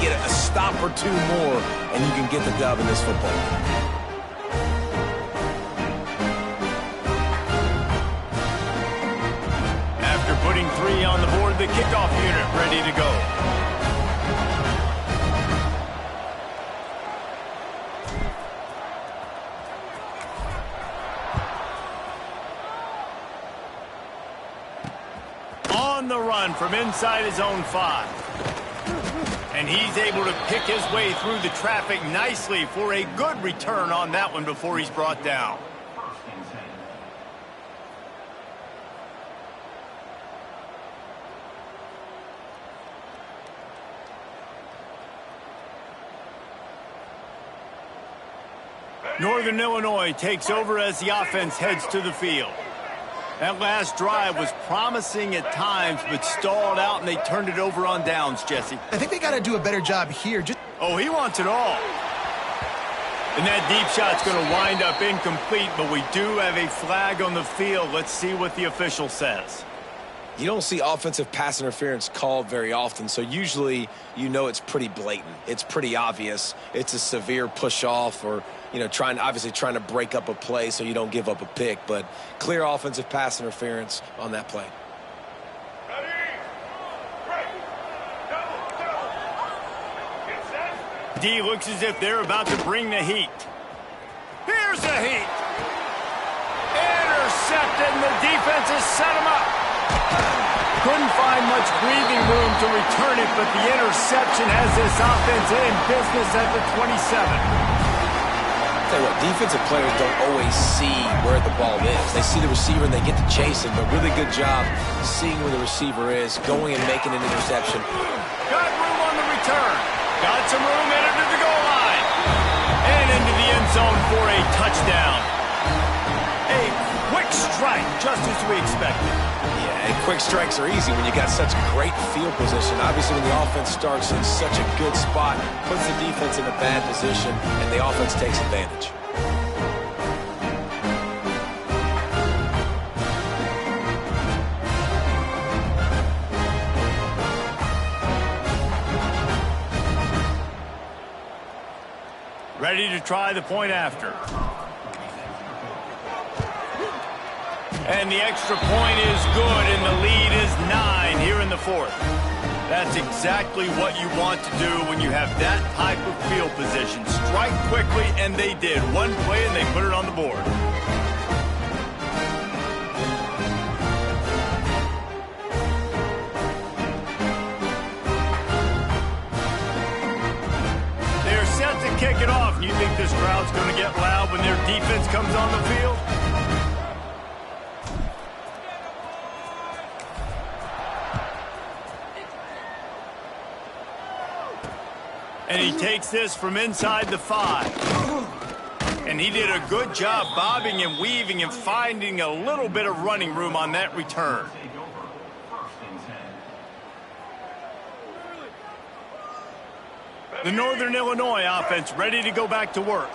get a stop or two more, and you can get the dub in this football game. After putting 3 on the board, the kickoff unit ready to go. On the run from inside his own 5. And he's able to pick his way through the traffic nicely for a good return on that one before he's brought down. Northern Illinois takes over as the offense heads to the field. That last drive was promising at times, but stalled out, and they turned it over on downs, Jesse. I think they got to do a better job here. Oh, he wants it all. And that deep shot's going to wind up incomplete, but we do have a flag on the field. Let's see what the official says. You don't see offensive pass interference called very often, so usually you know it's pretty blatant. It's pretty obvious. It's a severe push-off or, obviously trying to break up a play so you don't give up a pick, but clear offensive pass interference on that play. D looks as if they're about to bring the heat. Here's the heat. Intercepted, and the defense has set him up. Couldn't find much breathing room to return it, but the interception has this offense in business at the 27. Tell you what, defensive players don't always see where the ball is. They see the receiver and they get to chase him, but really good job seeing where the receiver is, going and making an interception. Got room on the return. Got some room in it to the goal line. And into the end zone for a touchdown. A quick strike, just as we expected. Yeah, and quick strikes are easy when you got such great field position. Obviously, when the offense starts in such a good spot, puts the defense in a bad position, and the offense takes advantage. Ready to try the point after. And the extra point is good, and the lead is 9 here in the 4th. That's exactly what you want to do when you have that type of field position. Strike quickly, and they did. One play, and they put it on the board. They're set to kick it off. You think this crowd's going to get loud when their defense comes on the field? And he takes this from inside the 5. And he did a good job bobbing and weaving and finding a little bit of running room on that return. The Northern Illinois offense ready to go back to work.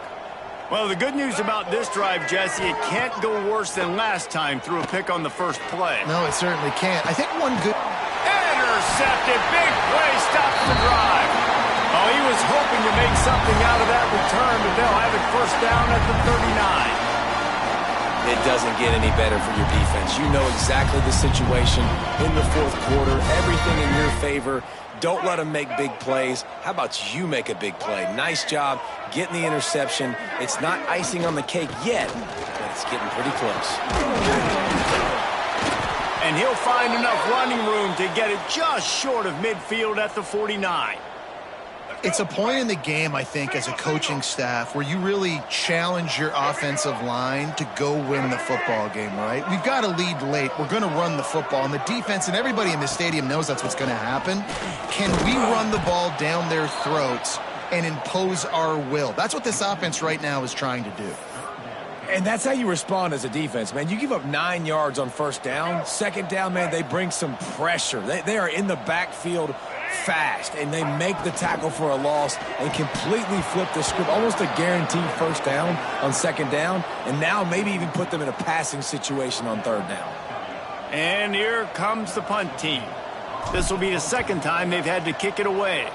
Well, the good news about this drive, Jesse, it can't go worse than last time through a pick on the first play. No, it certainly can't. I think one good... Intercepted. Big play stops the drive. Oh, he was hoping to make something out of that return, but they'll have it first down at the 39. It doesn't get any better for your defense. You know exactly the situation in the 4th quarter. Everything in your favor. Don't let them make big plays. How about you make a big play? Nice job getting the interception. It's not icing on the cake yet, but it's getting pretty close. And he'll find enough running room to get it just short of midfield at the 49. It's a point in the game, I think, as a coaching staff where you really challenge your offensive line to go win the football game, right? We've got to lead late. We're going to run the football. And the defense and everybody in the stadium knows that's what's going to happen. Can we run the ball down their throats and impose our will? That's what this offense right now is trying to do. And that's how you respond as a defense, man. You give up 9 yards on first down. Second down, man, they bring some pressure. They are in the backfield fast, and they make the tackle for a loss and completely flip the script. Almost a guaranteed first down on second down, and now maybe even put them in a passing situation on third down. And here comes the punt team. This will be the second time they've had to kick it away.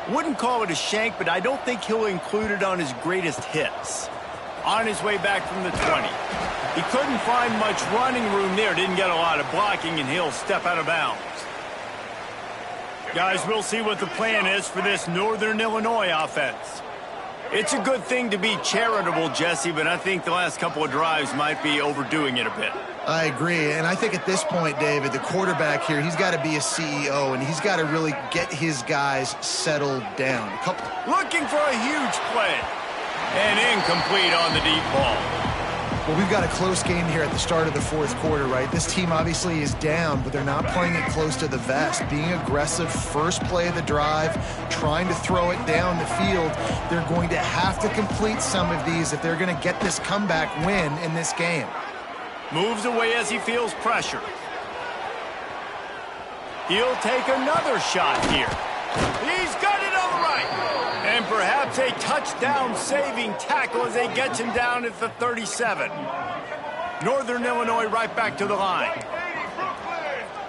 Wouldn't call it a shank, but I don't think he'll include it on his greatest hits. On his way back from the 20. He couldn't find much running room there. Didn't get a lot of blocking, and he'll step out of bounds. Guys, we'll see what the plan is for this Northern Illinois offense. It's a good thing to be charitable, Jesse, but I think the last couple of drives might be overdoing it a bit. I agree, and I think at this point, David, the quarterback here, he's got to be a CEO, and he's got to really get his guys settled down. Looking for a huge play. And incomplete on the deep ball. Well, we've got a close game here at the start of the fourth quarter, right? This team obviously is down, but they're not playing it close to the vest. Being aggressive, first play of the drive, trying to throw it down the field. They're going to have to complete some of these if they're going to get this comeback win in this game. Moves away as he feels pressure. He'll take another shot here. He's got it on the right. And perhaps a touchdown-saving tackle as they get him down at the 37. Northern Illinois right back to the line.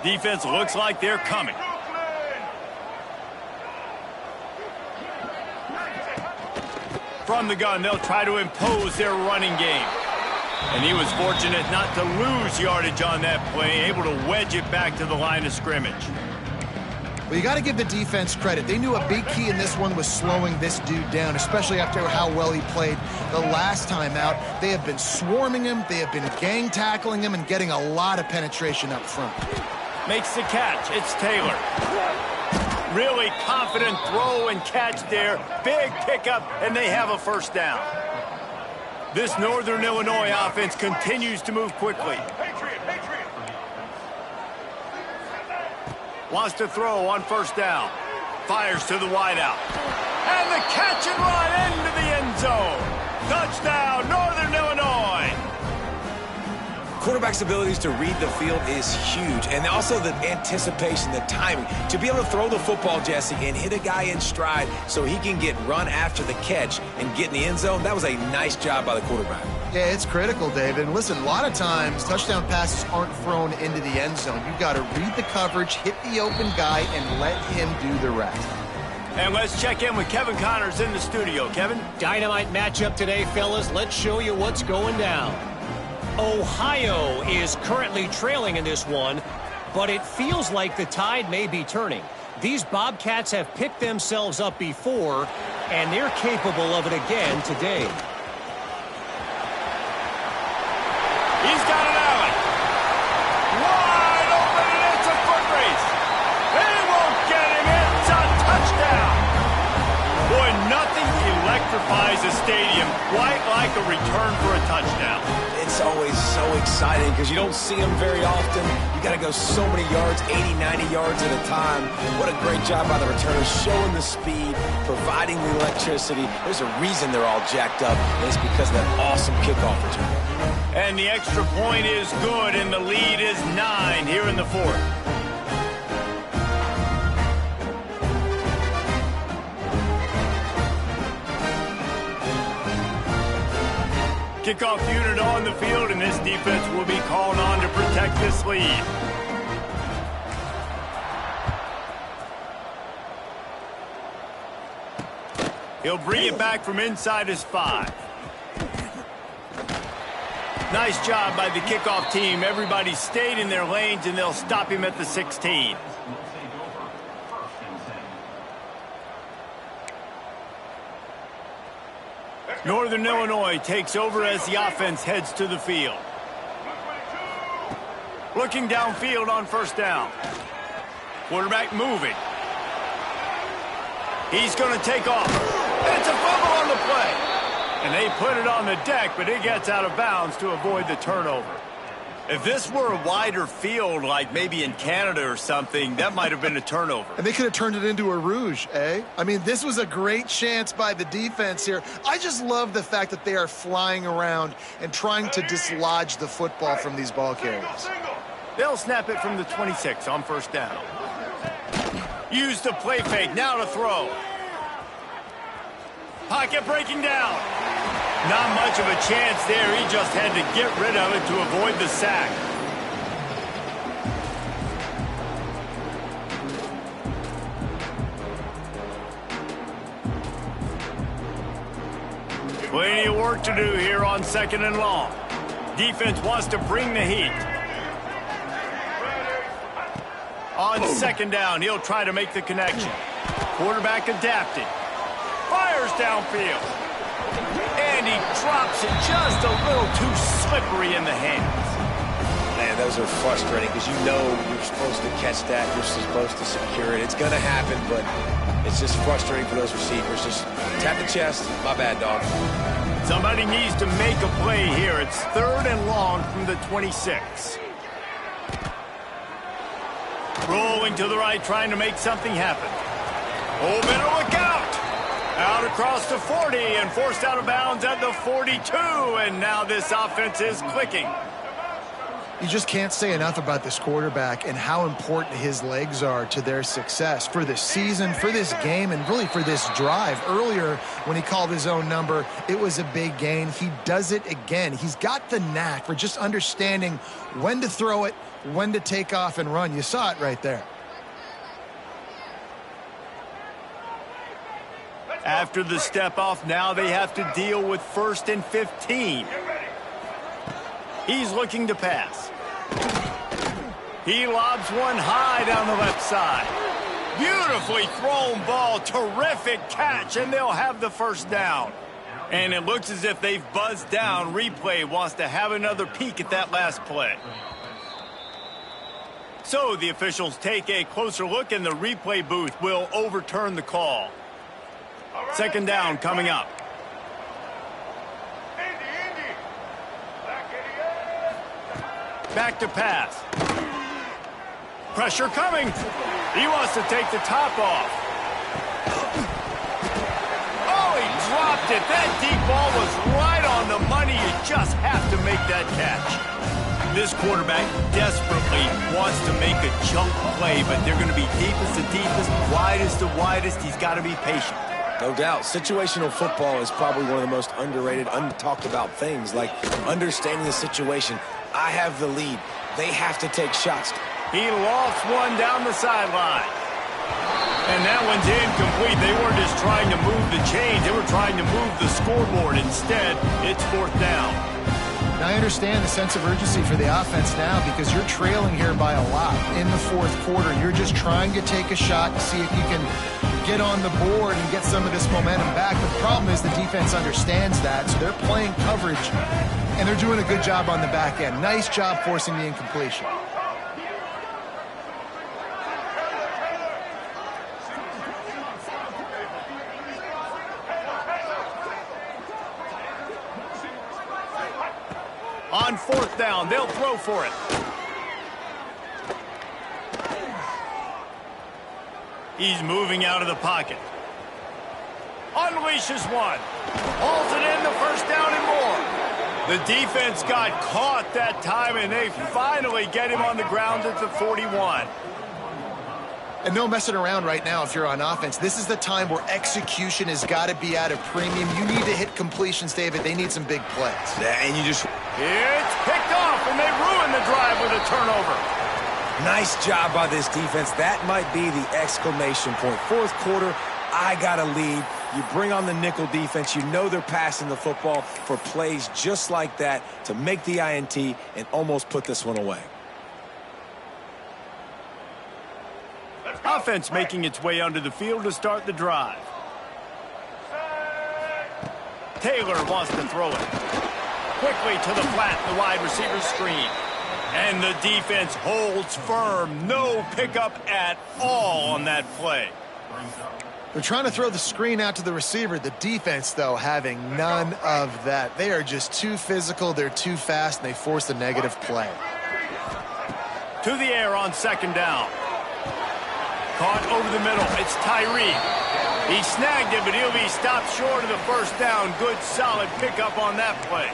Defense looks like they're coming. From the gun, they'll try to impose their running game. And he was fortunate not to lose yardage on that play, able to wedge it back to the line of scrimmage. Well, you got to give the defense credit. They knew a big key in this one was slowing this dude down, especially after how well he played the last time out. They have been swarming him, they have been gang tackling him, and getting a lot of penetration up front. Makes the catch. It's Taylor. Really confident throw and catch there. Big pickup, and they have a first down. This Northern Illinois offense continues to move quickly. Wants to throw on first down. Fires to the wideout. And the catch and run into the end zone. Touchdown, Northern Illinois. Quarterback's abilities to read the field is huge. And also the anticipation, the timing. To be able to throw the football, Jesse, and hit a guy in stride so he can get run after the catch and get in the end zone, that was a nice job by the quarterback. Yeah, it's critical, David. And listen, a lot of times touchdown passes aren't thrown into the end zone. You've got to read the coverage, hit the open guy, and let him do the rest. And let's check in with Kevin Connors in the studio. Kevin? Dynamite matchup today, fellas. Let's show you what's going down. Ohio is currently trailing in this one, but it feels like the tide may be turning. These Bobcats have picked themselves up before, and they're capable of it again today. He's got an alley. Wide open, and it's a foot race. They won't get him. It's a touchdown. Boy, nothing electrifies a stadium quite like a return for a touchdown. It's always so exciting because you don't see them very often. You got to go so many yards, 80, 90 yards at a time. What a great job by the returners, showing the speed, providing the electricity. There's a reason they're all jacked up, and it's because of that awesome kickoff return. And the extra point is good, and the lead is 9 here in the fourth. Kickoff unit on the field, and this defense will be called on to protect this lead. He'll bring it back from inside his 5. Nice job by the kickoff team. Everybody stayed in their lanes, and they'll stop him at the 16. Northern Illinois takes over as the offense heads to the field. Looking downfield on first down. Quarterback moving. He's going to take off. It's a fumble on the play. And they put it on the deck, but it gets out of bounds to avoid the turnover. If this were a wider field, like maybe in Canada or something, that might have been a turnover. And they could have turned it into a rouge, eh? I mean, this was a great chance by the defense here. I just love the fact that they are flying around and trying to dislodge the football from these ball carriers. They'll snap it from the 26 on first down. Use the play fake, now to throw. Pocket breaking down. Not much of a chance there. He just had to get rid of it to avoid the sack. Plenty of work to do here on 2nd and long. Defense wants to bring the heat. On 2nd down, he'll try to make the connection. Quarterback adapted. Fires downfield. And he drops it just a little too slippery in the hands. Man, those are frustrating because you know you're supposed to catch that. You're supposed to secure it. It's going to happen, but it's just frustrating for those receivers. Just tap the chest. My bad, dog. Somebody needs to make a play here. It's 3rd and long from the 26. Rolling to the right, trying to make something happen. Oh, better look out. Out across the 40 and forced out of bounds at the 42. And now this offense is clicking. You just can't say enough about this quarterback and how important his legs are to their success for this season, for this game, and really for this drive. Earlier, when he called his own number, it was a big gain. He does it again. He's got the knack for just understanding when to throw it, when to take off and run. You saw it right there. After the step off, now they have to deal with 1st and 15. He's looking to pass. He lobs one high down the left side. Beautifully thrown ball. Terrific catch, and they'll have the 1st down. And it looks as if they've buzzed down. Replay wants to have another peek at that last play. So the officials take a closer look, and the replay booth will overturn the call. 2nd down coming up. Back to pass. Pressure coming. He wants to take the top off. Oh, he dropped it. That deep ball was right on the money. You just have to make that catch. This quarterback desperately wants to make a jump play, but they're going to be deepest to deepest, widest to widest. He's got to be patient. No doubt. Situational football is probably one of the most underrated, untalked about things, like understanding the situation. I have the lead. They have to take shots. He lofts one down the sideline. And that one's incomplete. They weren't just trying to move the chains. They were trying to move the scoreboard. Instead, it's 4th down. Now, I understand the sense of urgency for the offense now because you're trailing here by a lot in the 4th quarter. You're just trying to take a shot to see if you can get on the board and get some of this momentum back. But the problem is the defense understands that, so they're playing coverage, and they're doing a good job on the back end. Nice job forcing the incompletion. On 4th down, they'll throw for it. He's moving out of the pocket. Unleashes one. Hauls it in the 1st down and more. The defense got caught that time, and they finally get him on the ground at the 41. And no messing around right now if you're on offense. This is the time where execution has got to be at a premium. You need to hit completions, David. They need some big plays. Yeah, and you just... It's picked off, and they ruin the drive with a turnover. Nice job by this defense. That might be the exclamation point. 4th quarter, I got a lead. You bring on the nickel defense. You know they're passing the football for plays just like that to make the INT and almost put this one away. Offense making its way onto the field to start the drive. Taylor wants to throw it. Quickly to the flat, the wide receiver screen. And the defense holds firm. No pickup at all on that play. They're trying to throw the screen out to the receiver. The defense, though, having none of that. They are just too physical. They're too fast, and they force the negative play. To the air on 2nd down. Caught over the middle. It's Tyree. He snagged it, but he'll be stopped short of the 1st down. Good, solid pickup on that play.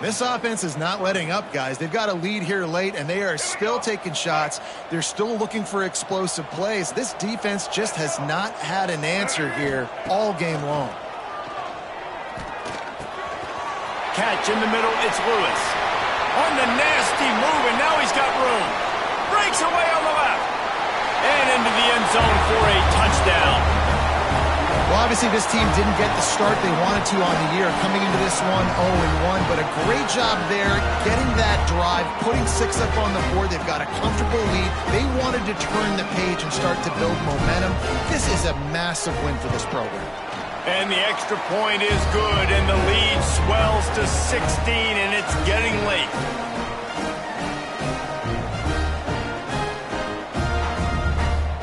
This offense is not letting up, guys. They've got a lead here late, and they are still taking shots. They're still looking for explosive plays. This defense just has not had an answer here all game long. Catch in the middle. It's Lewis. On the nasty move, and now he's got room. Breaks away on the left. And into the end zone for a touchdown. Well, Obviously, this team didn't get the start they wanted to on the year, coming into this one 0-1, but a great job there, getting that drive, putting 6 up on the board. They've got a comfortable lead. They wanted to turn the page and start to build momentum. This is a massive win for this program. And the extra point is good, and the lead swells to 16, and it's getting late.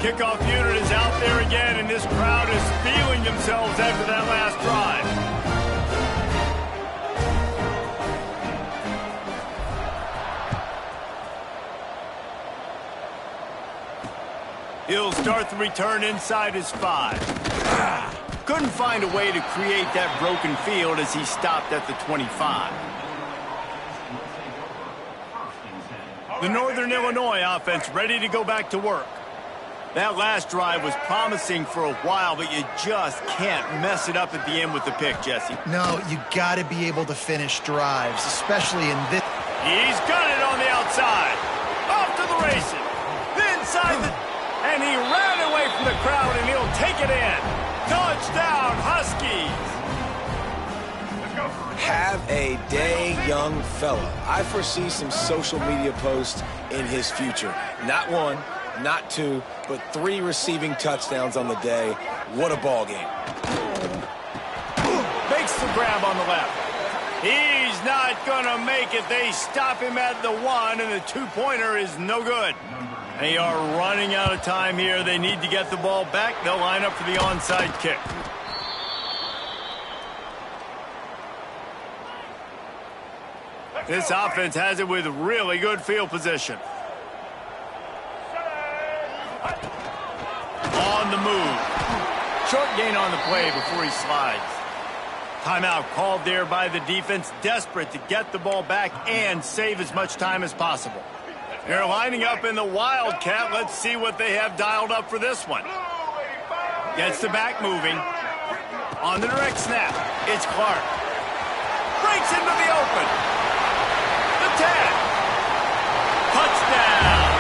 Kickoff unit is out there again, and this crowd is feeling themselves after that last drive. He'll start the return inside his 5. Couldn't find a way to create that broken field as he stopped at the 25. The Northern Illinois offense ready to go back to work. That last drive was promising for a while, but you just can't mess it up at the end with the pick, Jesse. No, you got to be able to finish drives, especially in this. He's got it on the outside. Off to the races. Inside the... And he ran away from the crowd, and he'll take it in. Touchdown, Huskies. Have a day, young fella. I foresee some social media posts in his future. Not 1, not 2, but 3 receiving touchdowns on the day. What a ball game. Makes the grab on the left. He's not going to make it. They stop him at the 1, and the 2-pointer is no good. They are running out of time here. They need to get the ball back. They'll line up for the onside kick. This offense has it with really good field position. On the move. Short gain on the play before he slides. Timeout called there by the defense, desperate to get the ball back and save as much time as possible. They're lining up in the Wildcat. Let's see what they have dialed up for this one. Gets the back moving. On the direct snap, it's Clark. Breaks into the open. The 10. Touchdown.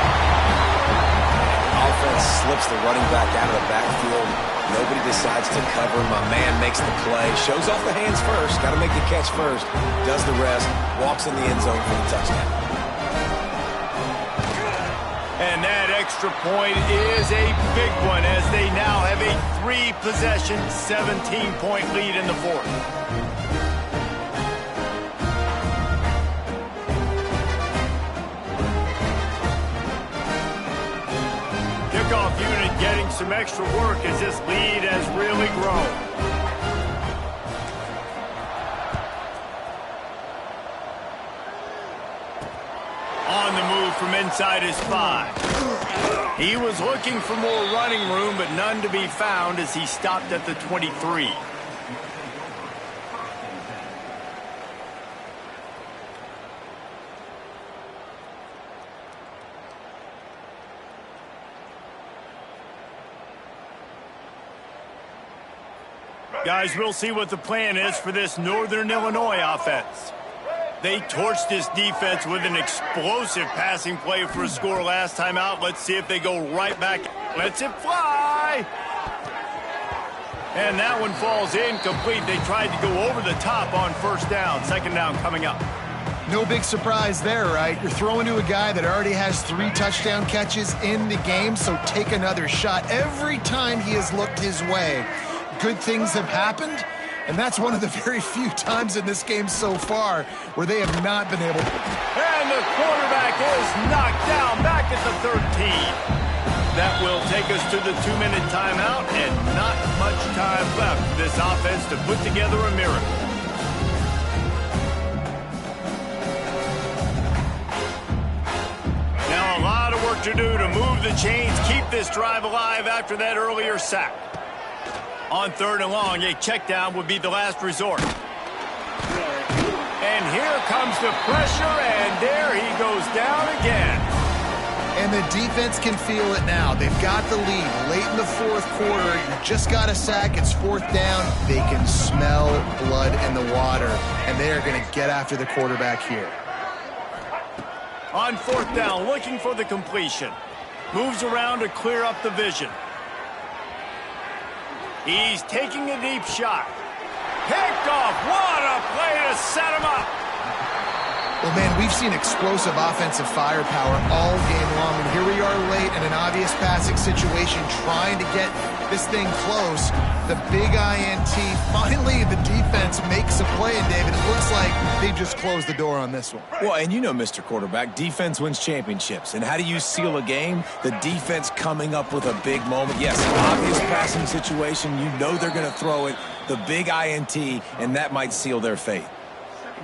Offense slips the running back out of the backfield. Nobody decides to cover. My man makes the play. Shows off the hands first. Got to make the catch first. Does the rest. Walks in the end zone for the touchdown. And that extra point is a big one as they now have a 3-possession, 17-point lead in the 4th. Kickoff unit getting some extra work as this lead has really grown. On the move from inside his 5. He was looking for more running room, but none to be found as he stopped at the 23. Guys, we'll see what the plan is for this Northern Illinois offense. They torched this defense with an explosive passing play for a score last time out. Let's see if they go right back. Lets it fly. And that one falls incomplete. They tried to go over the top on first down. Second down coming up. No big surprise there, right? You're throwing to a guy that already has 3 touchdown catches in the game, so take another shot. Every time he has looked his way, good things have happened. And that's one of the very few times in this game so far where they have not been able to. And the quarterback is knocked down back at the 13. That will take us to the 2-minute timeout, and not much time left for this offense to put together a miracle. Now a lot of work to do to move the chains, keep this drive alive after that earlier sack. On 3rd and long, a check down would be the last resort. And here comes the pressure, and there he goes down again. And the defense can feel it now. They've got the lead late in the 4th quarter. You just got a sack. It's 4th down. They can smell blood in the water, and they are going to get after the quarterback here. On 4th down, looking for the completion. Moves around to clear up the vision. He's taking a deep shot. Picked off. What a play to set him up. Well, man, we've seen explosive offensive firepower all game long, and here we are late in an obvious passing situation trying to get this thing close. The big INT, finally the defense makes a play, and David, it looks like they just closed the door on this one. Well, and you know, Mr. Quarterback, defense wins championships. And how do you seal a game? The defense coming up with a big moment. Yes, an obvious passing situation. You know they're going to throw it. The big INT, and that might seal their fate.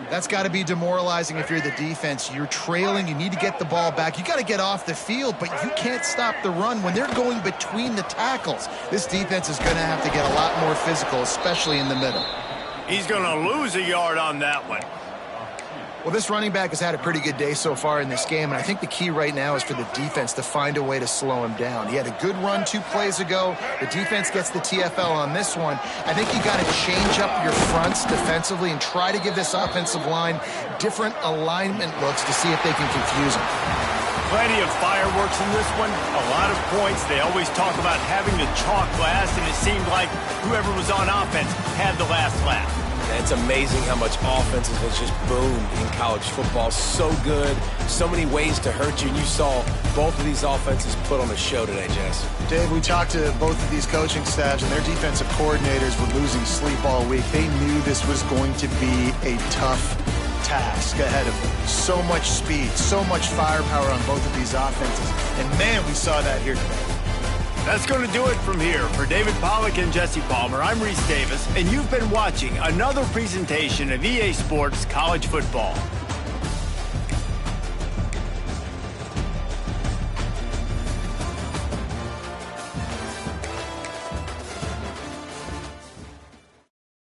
That's got to be demoralizing if you're the defense. You're trailing. You need to get the ball back. You got to get off the field, but you can't stop the run when they're going between the tackles. This defense is going to have to get a lot more physical, especially in the middle. He's going to lose a yard on that one. Well, this running back has had a pretty good day so far in this game, and I think the key right now is for the defense to find a way to slow him down. He had a good run 2 plays ago. The defense gets the TFL on this one. I think you got to change up your fronts defensively and try to give this offensive line different alignment looks to see if they can confuse him. Plenty of fireworks in this one. A lot of points. They always talk about having the chalk last, and it seemed like whoever was on offense had the last laugh. It's amazing how much offenses has just boomed in college football. So good, so many ways to hurt you. And you saw both of these offenses put on a show today, Jess. Dave, we talked to both of these coaching staffs, and their defensive coordinators were losing sleep all week. They knew this was going to be a tough task ahead of them. So much speed, so much firepower on both of these offenses. And, man, we saw that here today. That's going to do it from here. For David Pollack and Jesse Palmer, I'm Reese Davis, and you've been watching another presentation of EA Sports College Football.